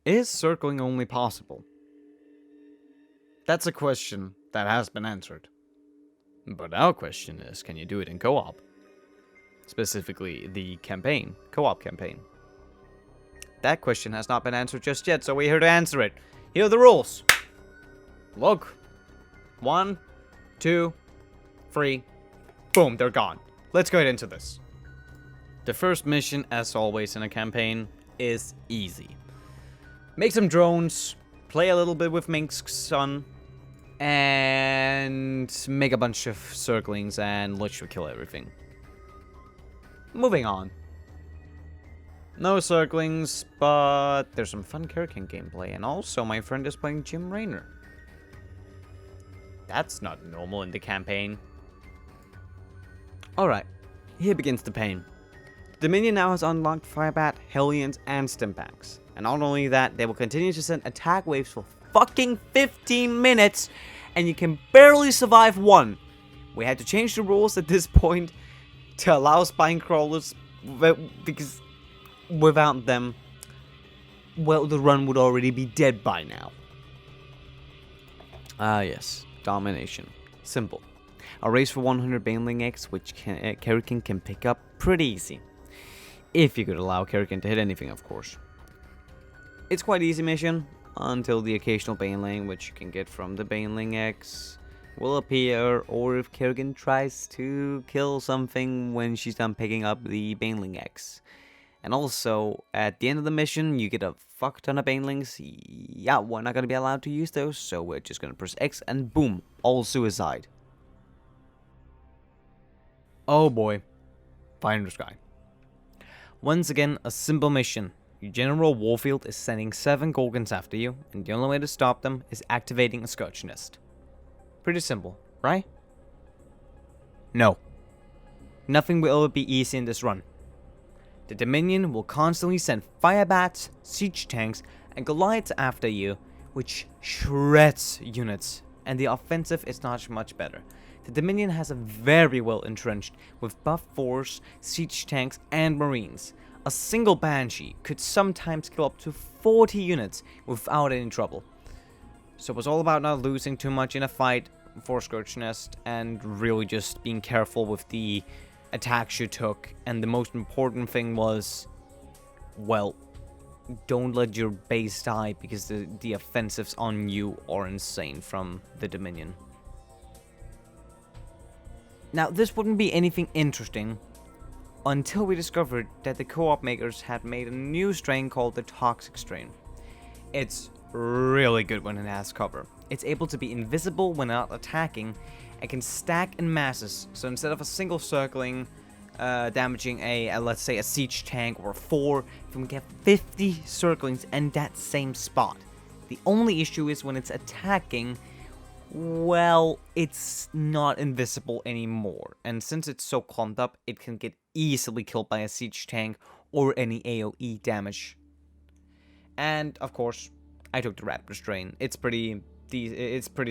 Is circling only possible? That's a question that has been answered. But our question is, can you do it in co-op? Specifically, the campaign, co-op campaign. That question has not been answered just yet, so we're here to answer it. Here are the rules. Look. 1, 2, 3. Boom, they're gone. Let's go into this. The first mission, as always in a campaign, is easy. Make some drones, play a little bit with Mink's son, and make a bunch of zerglings and literally kill everything. Moving on. No zerglings, but there's some fun Kirkin gameplay, and also my friend is playing Jim Raynor. That's not normal in the campaign. Alright, here begins the pain. The Dominion now has unlocked Firebat, Hellions, and Stimpaks. And not only that, they will continue to send attack waves for fucking 15 minutes, and you can barely survive one. We had to change the rules at this point to allow spine crawlers, because without them, well, the run would already be dead by now. Ah yes, domination. Simple. A race for 100 Baneling eggs, which Kerrigan can pick up pretty easy. If you could allow Kerrigan to hit anything, of course. It's quite easy mission, until the occasional Baneling, which you can get from the Baneling eggs, will appear, or if Kerrigan tries to kill something when she's done picking up the Baneling eggs. And also, at the end of the mission, you get a fuck ton of Banelings. Yeah, we're not going to be allowed to use those, so we're just going to press X and boom, all suicide. Oh boy, Fire in the Sky. Once again, a simple mission. Your General Warfield is sending 7 Gorgons after you, and the only way to stop them is activating a Scourge Nest. Pretty simple, right? No. Nothing will ever be easy in this run. The Dominion will constantly send Firebats, Siege Tanks, and Goliaths after you, which shreds units, and the offensive is not much better. The Dominion has a very well entrenched with buff force, siege tanks, and marines. A single Banshee could sometimes kill up to 40 units without any trouble. So it was all about not losing too much in a fight for Scourge Nest, and really just being careful with the attacks you took. And the most important thing was, well, don't let your base die, because the offensives on you are insane from the Dominion. Now, this wouldn't be anything interesting until we discovered that the co-op makers had made a new strain called the Toxic strain. It's really good when it has cover. It's able to be invisible when not attacking, and can stack in masses. So instead of a single circling damaging let's say a siege tank or 4, you can get 50 circlings in that same spot. The only issue is when it's attacking, well, it's not invisible anymore, and since it's so clumped up, it can get easily killed by a siege tank or any AoE damage. And of course, I took the Raptor strain. It's pretty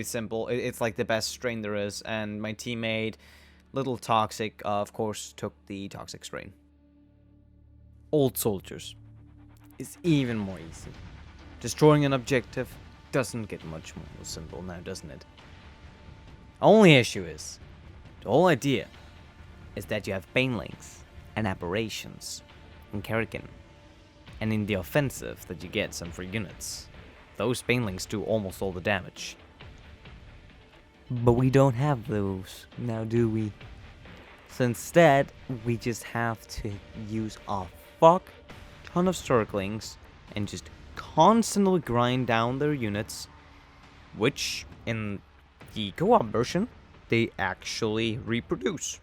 simple. It's like the best strain there is, and my teammate, Little Toxic, of course, took the Toxic strain. Old Soldiers is even more easy. Destroying an objective doesn't get much more simple now, doesn't it? Only issue is, the whole idea is that you have Banelings and Aberrations and Kerrigan, and in the offensive that you get some free units. Those Banelings do almost all the damage. But we don't have those, now do we? So instead, we just have to use a fuck ton of Zerglings and just constantly grind down their units, which in the co-op version they actually reproduce.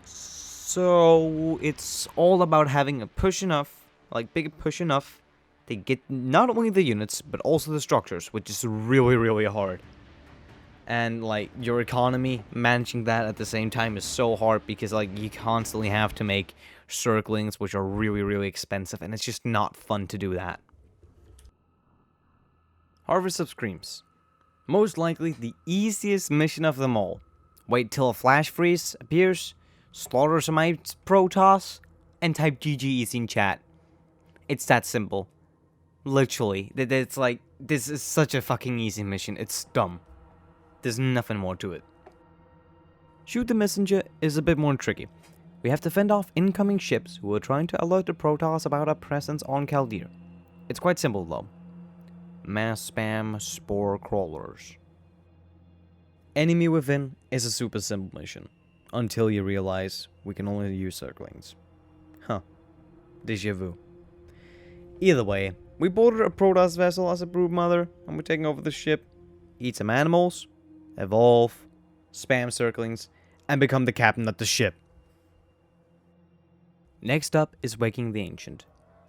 So it's all about having a push enough, like big push enough, to get not only the units but also the structures, which is really hard. And like your economy, managing that at the same time is so hard, because like you constantly have to make Zerglings, which are really expensive, and it's just not fun to do that. Harvest of Screams. Most likely the easiest mission of them all. Wait till a flash freeze appears, slaughter some Protoss, and type GG easy in chat. It's that simple. Literally. It's like, this is such a fucking easy mission. It's dumb. There's nothing more to it. Shoot the messenger is a bit more tricky. We have to fend off incoming ships who are trying to alert the Protoss about our presence on Chaldeer. It's quite simple though. Mass spam spore crawlers. Enemy within is a super simple mission, until you realize we can only use Zerglings. Huh. Déjà vu. Either way, we boarded a Protoss vessel as a broodmother, and we're taking over the ship, eat some animals, evolve, spam Zerglings, and become the captain of the ship. Next up is waking the Ancient.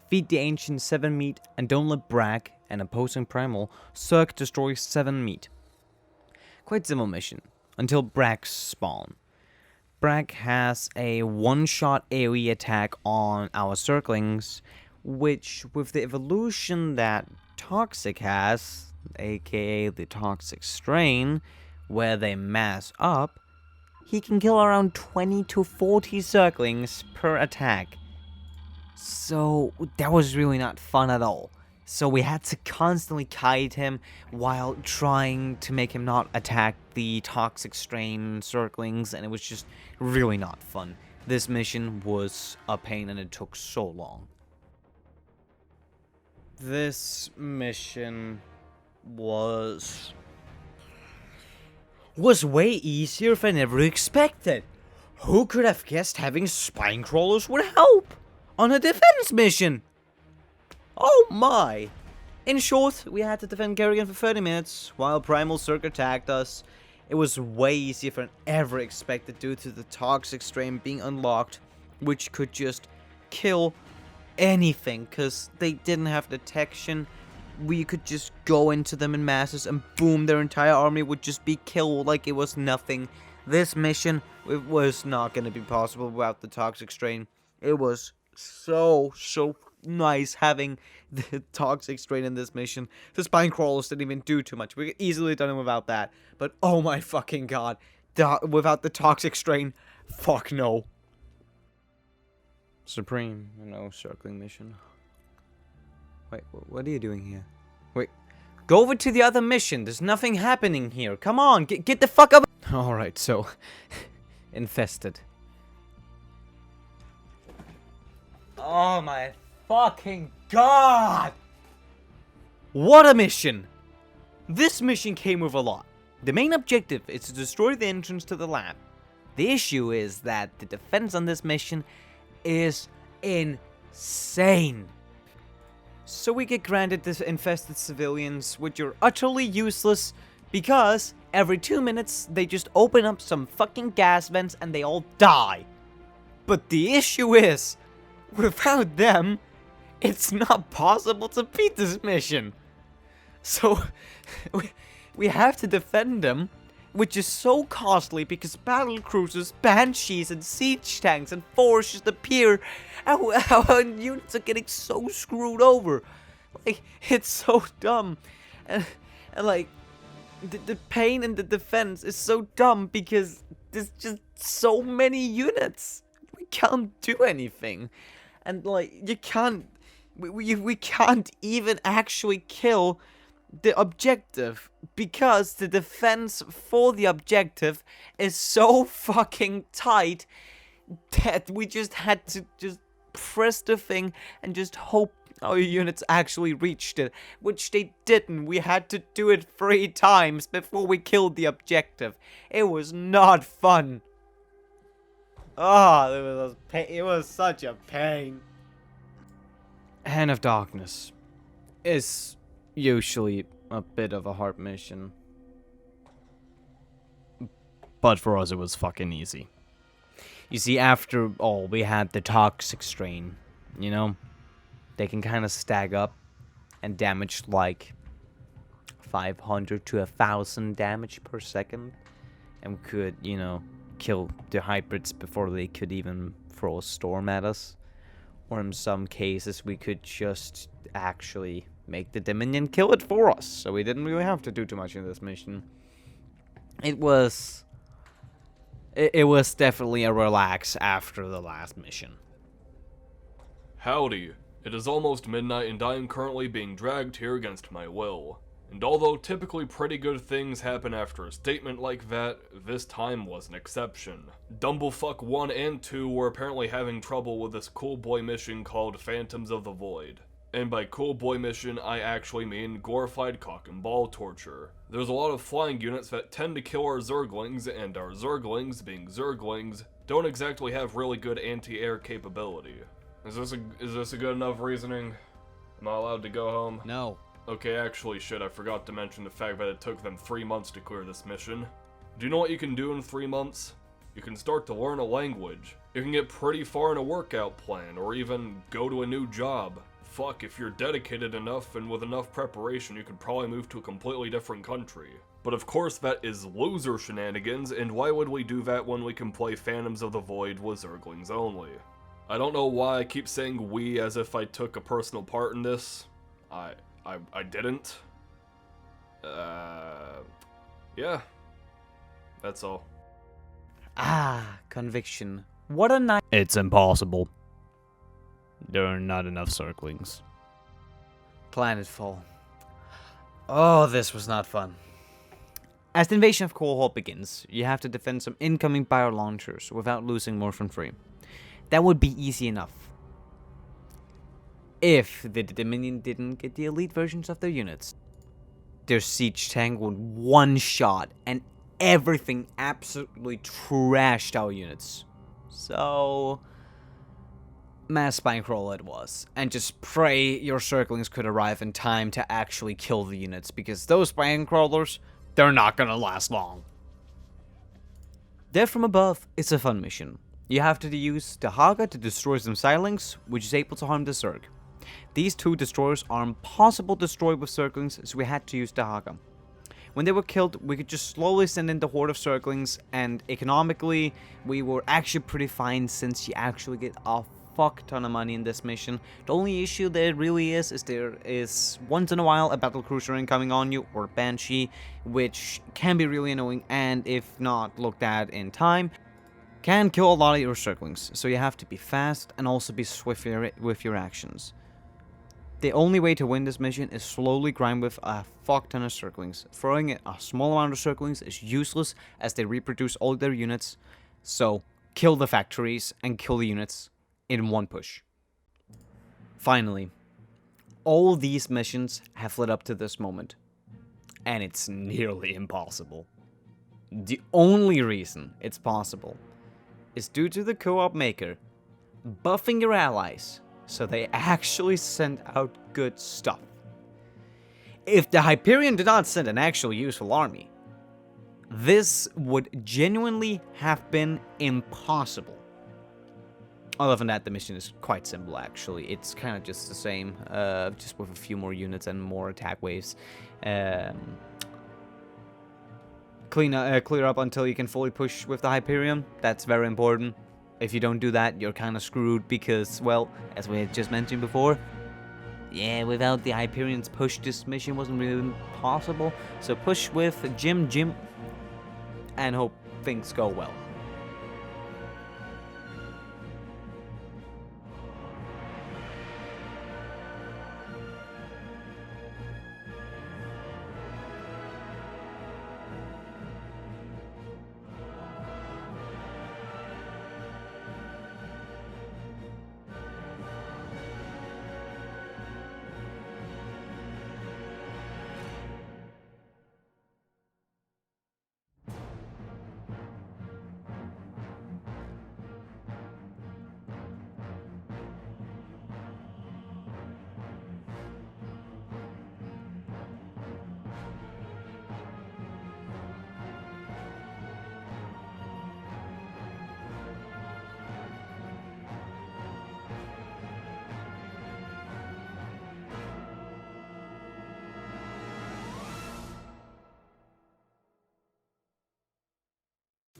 Feed the Ancient 7 meat, and don't let Bragg, an opposing primal, Zerg destroy 7 meat. Quite simple mission, until Bragg spawn. Bragg has a one-shot AoE attack on our Zerglings, which, with the evolution that Toxic has, aka the Toxic Strain, where they mass up, he can kill around 20 to 40 Zerglings per attack. So that was really not fun at all. So we had to constantly kite him while trying to make him not attack the Toxic Strain Zerglings, and it was just really not fun. This mission was a pain and it took so long. This mission was way easier than ever expected. Who could have guessed having spine crawlers would help on a defense mission? Oh my! In short, we had to defend Kerrigan for 30 minutes while Primal Zerg attacked us. It was way easier than ever expected due to the Toxic Strain being unlocked, which could just kill anything because they didn't have detection. We could just go into them in masses and boom, their entire army would just be killed like it was nothing. This mission, it was not going to be possible without the Toxic Strain. It was so nice having the Toxic Strain in this mission. The Spine Crawlers didn't even do too much. We could easily done it without that. But oh my fucking god. Without the Toxic Strain, fuck no. Supreme, no circling mission. Wait, what are you doing here? Wait, go over to the other mission. There's nothing happening here. Come on, get the fuck up. Alright, so, infested. Oh my fucking god! What a mission! This mission came with a lot. The main objective is to destroy the entrance to the lab. The issue is that the defense on this mission is insane. So we get granted this infested civilians, which are utterly useless because every 2 minutes they just open up some fucking gas vents and they all die. But the issue is, without them, it's not possible to beat this mission. So we have to defend them, which is so costly because battle cruisers, banshees, and siege tanks and forces appear. Our units are getting so screwed over. Like, it's so dumb. And like, the pain in the defense is so dumb because there's just so many units. We can't do anything. And like, you can't, we can't even actually kill the objective because the defense for the objective is so fucking tight that we just had to just press the thing and just hope our units actually reached it, which they didn't. We had to do it 3 times before we killed the objective. It was not fun. Oh, it was such a pain. Hand of Darkness is usually a bit of a hard mission, but for us it was fucking easy. You see, after all, we had the Toxic Strain, you know? They can kind of stack up and damage like 500 to 1,000 damage per second, and could, you know, kill the hybrids before they could even throw a storm at us. Or in some cases, we could just actually make the Dominion kill it for us, so we didn't really have to do too much in this mission. It was definitely a relax after the last mission. Howdy. It is almost midnight and I am currently being dragged here against my will. And although typically pretty good things happen after a statement like that, this time was an exception. Dumblefuck 1 and 2 were apparently having trouble with this cool boy mission called Phantoms of the Void. And by cool boy mission, I actually mean glorified cock and ball torture. There's a lot of flying units that tend to kill our zerglings, and our zerglings, being zerglings, don't exactly have really good anti-air capability. Is this a good enough reasoning? Am I allowed to go home? No. Okay, actually shit, I forgot to mention the fact that it took them 3 months to clear this mission. Do you know what you can do in 3 months? You can start to learn a language. You can get pretty far in a workout plan, or even go to a new job. Fuck, if you're dedicated enough and with enough preparation, you could probably move to a completely different country. But of course that is loser shenanigans, and why would we do that when we can play Phantoms of the Void with Zerglings only? I don't know why I keep saying we as if I took a personal part in this. I didn't. Yeah. That's all. Ah, conviction. What a night. It's impossible. There are not enough Zerglings. Planetfall. Oh, this was not fun. As the invasion of Coalhall begins, you have to defend some incoming bio launchers without losing more than 3. That would be easy enough. If the Dominion didn't get the elite versions of their units. Their siege tank would one-shot and everything absolutely trashed our units. So, mass spine crawl it was, and just pray your Zerglings could arrive in time to actually kill the units, because those spine crawlers, they're not gonna last long. Death from Above is a fun mission. You have to use the Haga to destroy some Zerglings, which is able to harm the Zerg. These 2 destroyers are impossible to destroy with Zerglings, so we had to use the Haga. When they were killed, we could just slowly send in the horde of Zerglings, and economically, we were actually pretty fine since you actually get a fuck ton of money in this mission. The only issue there really is there is once in a while a battle cruiser incoming on you, or Banshee, which can be really annoying, and if not looked at in time, can kill a lot of your Zerglings. So you have to be fast and also be swift with your actions. The only way to win this mission is slowly grind with a fuck ton of Zerglings. Throwing in a small amount of Zerglings is useless as they reproduce all their units. So kill the factories and kill the units in one push. Finally, all these missions have led up to this moment, and it's nearly impossible. The only reason it's possible is due to the co-op maker buffing your allies so they actually send out good stuff. If the Hyperion did not send an actual useful army, this would genuinely have been impossible. Other than that, the mission is quite simple actually. It's kind of just the same, just with a few more units and more attack waves. Clear up until you can fully push with the Hyperion. That's very important. If you don't do that, you're kind of screwed because, well, as we had just mentioned before, yeah, without the Hyperion's push, this mission wasn't really possible. So push with Jim, and hope things go well.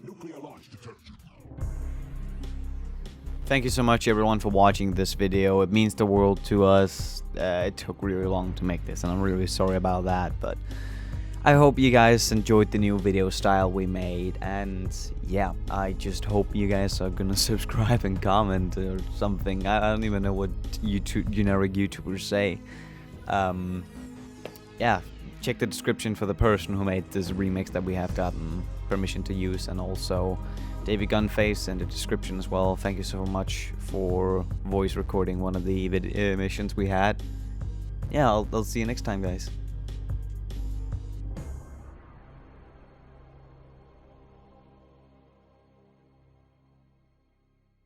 Nuclear launch detected. Thank you so much everyone for watching this video. It means the world to us. It took really long to make this and I'm really sorry about that, but I hope you guys enjoyed the new video style we made, and yeah, I just hope you guys are gonna subscribe and comment or something. I don't even know what generic YouTubers say. Yeah, check the description for the person who made this remix that we have gotten permission to use, and also Davey Gun face in the description as well. Thank you so much for voice recording one of the missions we had. Yeah, I'll see you next time, guys.